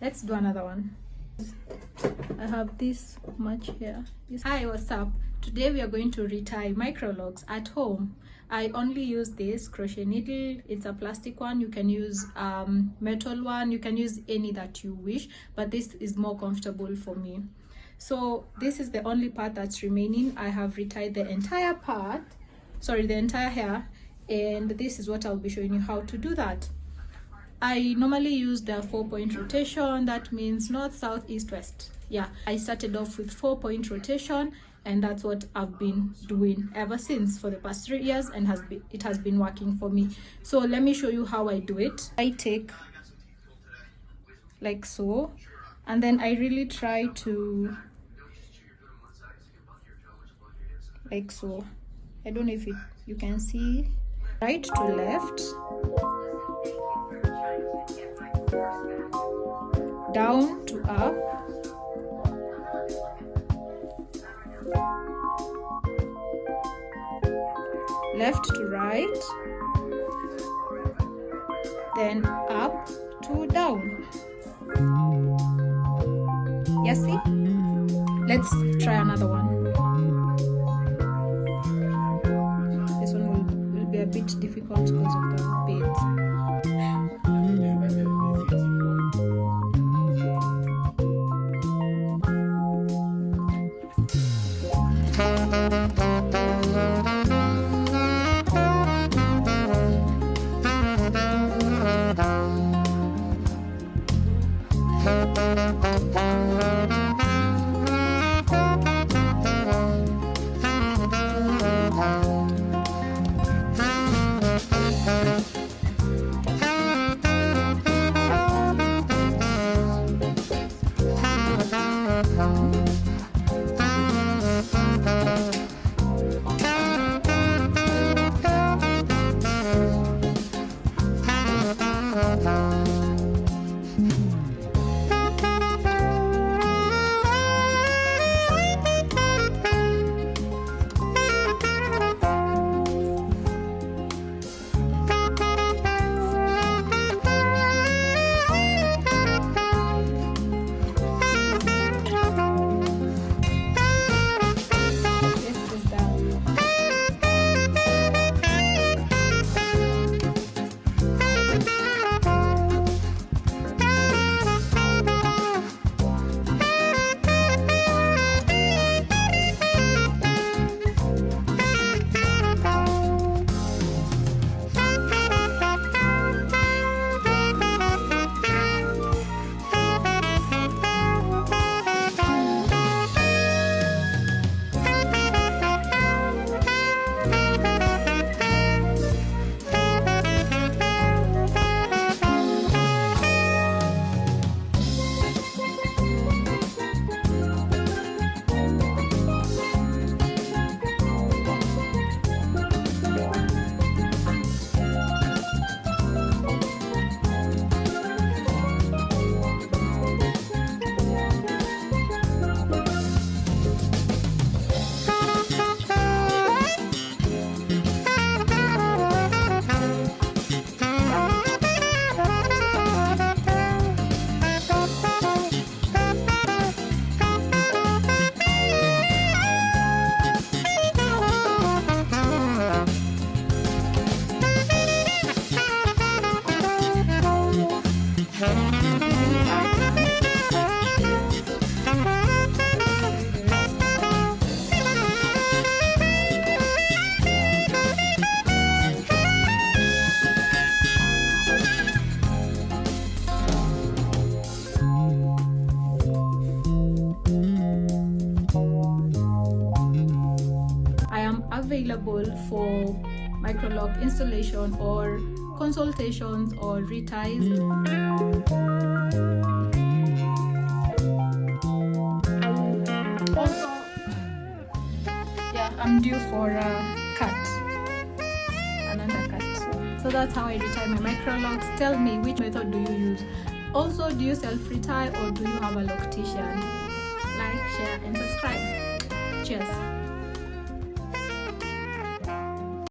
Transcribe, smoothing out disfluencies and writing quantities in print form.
Let's do another one. I have this much here. Hi, what's up? Today we are going to retie Microlocs at home. I only use this crochet needle. It's a plastic one. You can use metal one. You can use any that you wish, but this is more comfortable for me. So this is the only part that's remaining. I have retied the entire part, sorry, the entire hair, and this is what I'll be showing you how to do that. I normally use the 4-point rotation. That means north, south, east, west. Yeah, I started off with 4-point rotation, and that's what I've been doing ever since for the past 3 years, and it has been working for me. So let me show you how I do it. I take like so, and then I really try to like so. I don't know if you can see. Right to left, down to up, left to right, then up to down. You see? Let's try another one. This one will be a bit difficult because of the beads. Available for Microloc installation or consultations or reties. Also, yeah, I'm due for a cut, an undercut. So that's how I retie my Microlocs. Tell me, which method do you use? Also, do you self-retie or do you have a loctician? Like, share and subscribe. Cheers.